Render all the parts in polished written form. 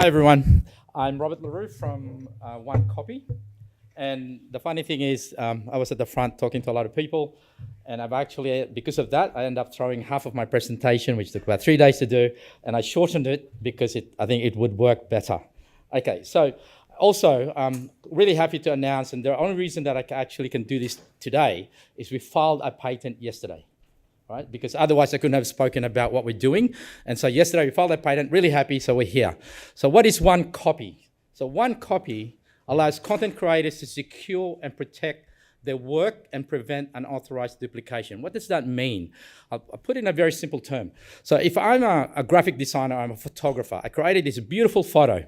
Hi everyone, I'm Robert LaRue from OneCopy, and the funny thing is I was at the front talking to a lot of people, and I've actually, because of that, I ended up throwing half of my presentation, which took about 3 days to do, and I shortened it because I think it would work better. Okay, so also I'm really happy to announce, and the only reason that I actually can do this today is we filed a patent yesterday. Right? Because otherwise I couldn't have spoken about what we're doing. And so yesterday we filed that patent, really happy, so we're here. So what is OneCopy? So OneCopy allows content creators to secure and protect their work and prevent unauthorized duplication. What does that mean? I'll put it in a very simple term. So if I'm a graphic designer, I'm a photographer, I created this beautiful photo.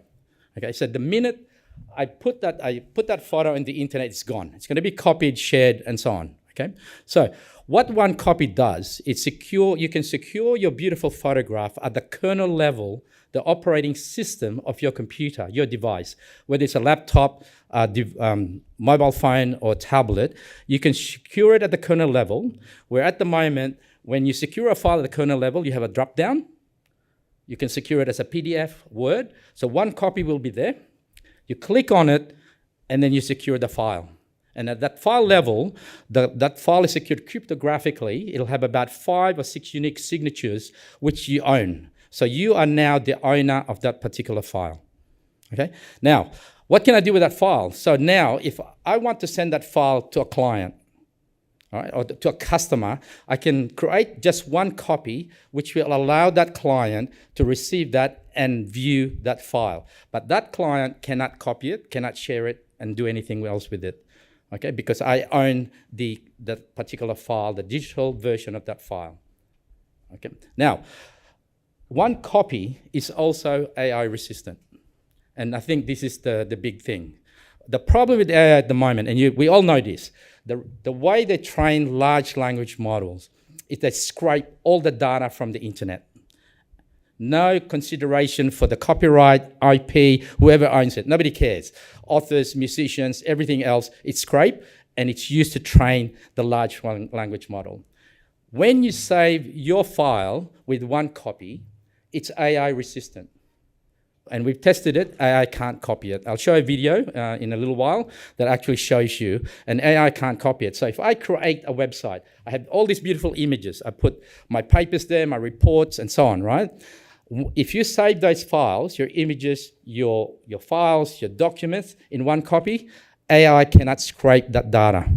Okay, so the minute I put that photo in the internet, it's gone. It's going to be copied, shared, and so on. Okay, so what OneCopy does is you can secure your beautiful photograph at the kernel level, the operating system of your computer, your device, whether it's a laptop, mobile phone, or tablet. You can secure it at the kernel level, where at the moment, when you secure a file at the kernel level, you have a drop-down. You can secure it as a PDF, Word. So OneCopy will be there. You click on it, and then you secure the file. And at that file level, that file is secured cryptographically. It'll have about 5 or 6 unique signatures which you own. So you are now the owner of that particular file. Okay? Now, what can I do with that file? So now, if I want to send that file to a client, all right, or to a customer, I can create just one copy which will allow that client to receive that and view that file. But that client cannot copy it, cannot share it, and do anything else with it. Okay, because I own the particular file, the digital version of that file. Okay. Now, OneCopy is also AI resistant, and I think this is the big thing. The problem with AI at the moment, and we all know this, the way they train large language models is they scrape all the data from the internet. No consideration for the copyright, IP, whoever owns it. Nobody cares. Authors, musicians, everything else, it's scraped and it's used to train the large language model. When you save your file with OneCopy, it's AI resistant. And we've tested it, AI can't copy it. I'll show a video in a little while that actually shows you, and AI can't copy it. So if I create a website, I have all these beautiful images. I put my papers there, my reports, and so on, right? If you save those files, your images, your files, your documents in OneCopy, AI cannot scrape that data.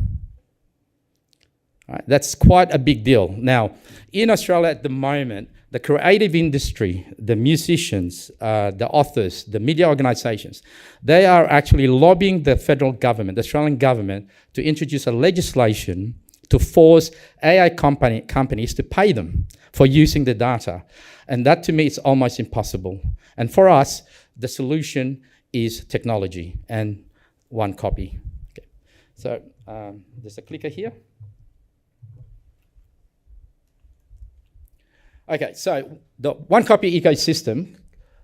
Right? That's quite a big deal. Now, in Australia at the moment, the creative industry, the musicians, the authors, the media organisations, they are actually lobbying the federal government, the Australian government, to introduce a legislation to force AI companies to pay them for using the data. And that to me is almost impossible. And for us, the solution is technology and OneCopy. Okay. So there's a clicker here. Okay, so the OneCopy ecosystem,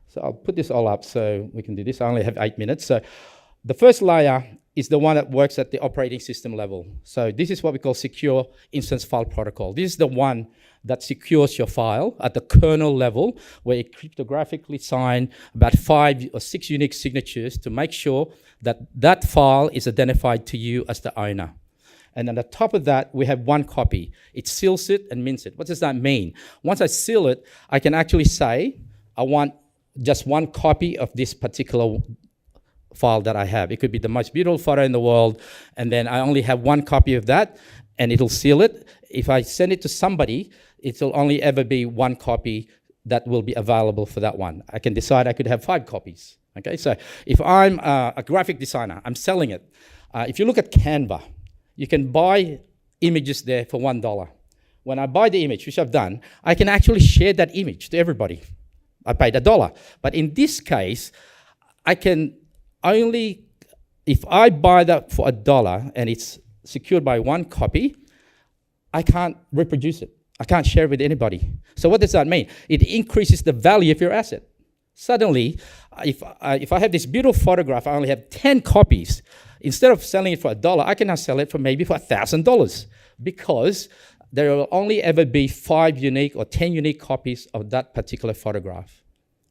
so I'll put this all up so we can do this. I only have 8 minutes. So the first layer is the one that works at the operating system level. So this is what we call secure instance file protocol. This is the one that secures your file at the kernel level, where it cryptographically signs about 5 or 6 unique signatures to make sure that that file is identified to you as the owner. And on the top of that, we have OneCopy. It seals it and mints it. What does that mean? Once I seal it, I can actually say, I want just one copy of this particular file that I have. It could be the most beautiful photo in the world, and then I only have one copy of that, and it'll seal it. If I send it to somebody, it'll only ever be one copy that will be available for that one. I can decide I could have 5 copies. Okay, so if I'm a graphic designer, I'm selling it. If you look at Canva, you can buy images there for $1. When I buy the image, which I've done, I can actually share that image to everybody. I paid $1. But in this case, I can only, if I buy that for $1 and it's secured by OneCopy, I can't reproduce it. I can't share it with anybody. So what does that mean? It increases the value of your asset. Suddenly, if I have this beautiful photograph, I only have 10 copies. Instead of selling it for $1, I can now sell it for maybe for $1,000, because there will only ever be 5 unique or 10 unique copies of that particular photograph.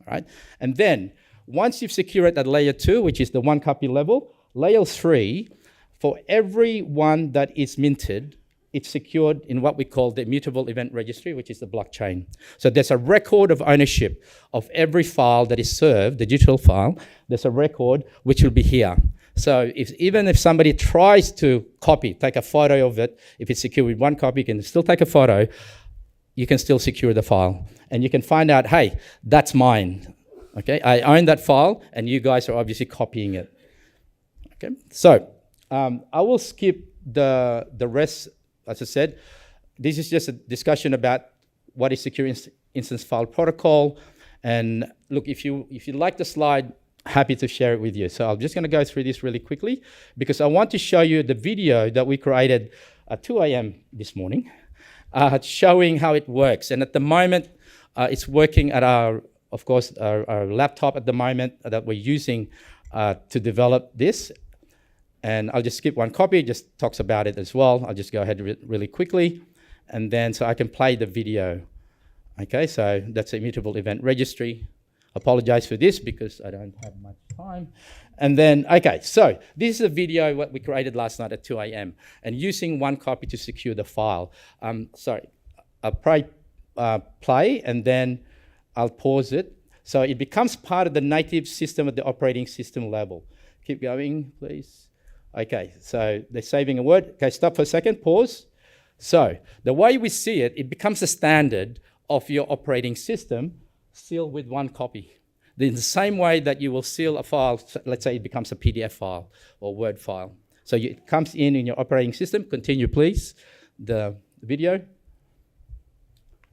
All right? And then Once you've secured at layer 2, which is the OneCopy level, layer 3, for every one that is minted, it's secured in what we call the Immutable Event Registry, which is the blockchain. So there's a record of ownership of every file that is served, the digital file. There's a record which will be here. So even if somebody tries to copy, take a photo of it, if it's secure with OneCopy, you can still take a photo, you can still secure the file. And you can find out, hey, that's mine. Okay, I own that file, and you guys are obviously copying it. Okay, so I will skip the rest. As I said, this is just a discussion about what is secure instance file protocol. And look, if you like the slide, happy to share it with you. So I'm just going to go through this really quickly because I want to show you the video that we created at 2 a.m. this morning, showing how it works. And at the moment, it's working at our laptop at the moment that we're using to develop this. And I'll just skip OneCopy, it just talks about it as well. I'll just go ahead really quickly. And then so I can play the video. Okay, so that's the Immutable Event Registry. Apologize for this because I don't have much time. And then, okay, so this is a video what we created last night at 2 a.m. and using OneCopy to secure the file. I'll play and then I'll pause it. So it becomes part of the native system at the operating system level. Keep going, please. Okay, so they're saving a word. Okay, stop for a second, pause. So the way we see it, it becomes a standard of your operating system sealed with OneCopy. In the same way that you will seal a file, let's say it becomes a PDF file or Word file. So it comes in your operating system. Continue, please, the video.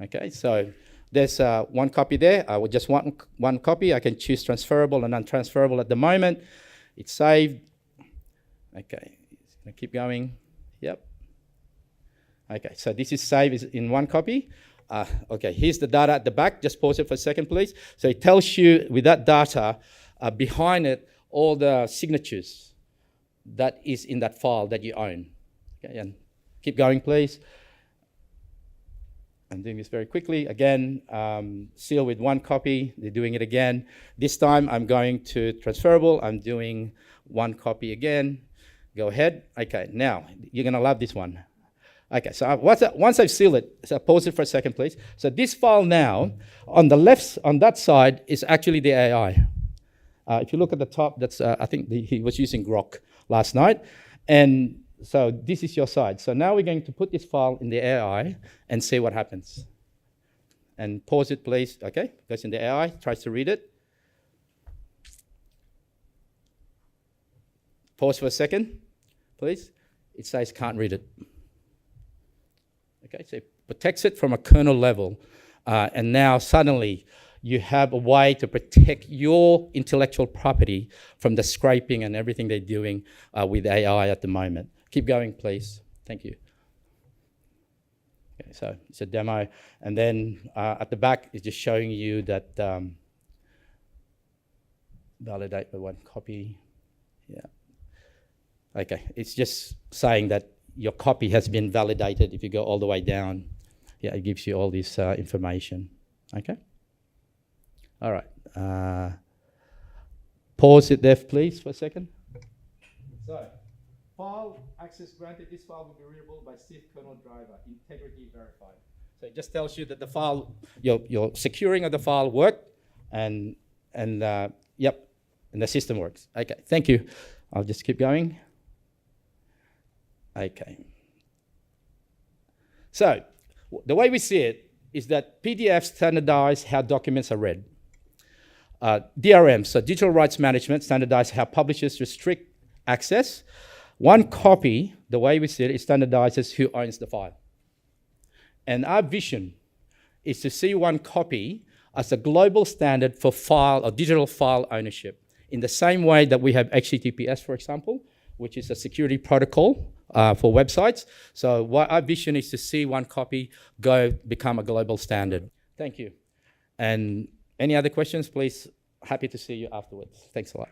Okay, so there's OneCopy there. I would just want OneCopy. I can choose transferable and untransferable at the moment. It's saved. Okay, keep going. Yep. Okay, so this is saved in OneCopy. Okay, here's the data at the back. Just pause it for a second, please. So it tells you with that data behind it all the signatures that is in that file that you own. Okay, and keep going, please. I'm doing this very quickly. Again, seal with OneCopy. They're doing it again. This time I'm going to transferable. I'm doing OneCopy again. Go ahead. Okay, now you're going to love this one. Okay, so once I've sealed it, so pause it for a second, please. So this file now, on the left, on that side, is actually the AI. If you look at the top, that's I think he was using Grok last night. And so this is your side. So now we're going to put this file in the AI and see what happens. And pause it, please. Okay, goes in the AI, tries to read it. Pause for a second, please. It says can't read it. Okay, so it protects it from a kernel level. And now suddenly you have a way to protect your intellectual property from the scraping and everything they're doing with AI at the moment. Keep going, please. Thank you. Okay, so it's a demo. And then at the back, it's just showing you that validate the OneCopy. Yeah. Okay, it's just saying that your copy has been validated. If you go all the way down, yeah, it gives you all this information. Okay. All right. Pause it there, please, for a second. So, file access granted. This file will be readable by SIFP kernel driver, integrity verified. So it just tells you that the file, your securing of the file worked, and yep, and the system works. Okay, thank you. I'll just keep going. Okay. So, the way we see it is that PDFs standardize how documents are read. DRM, so digital rights management, standardize how publishers restrict access. OneCopy, the way we see it, standardizes who owns the file. And our vision is to see OneCopy as a global standard for file or digital file ownership, in the same way that we have HTTPS, for example, which is a security protocol for websites. So what our vision is to see OneCopy become a global standard. Thank you. And any other questions, please? Happy to see you afterwards. Thanks a lot.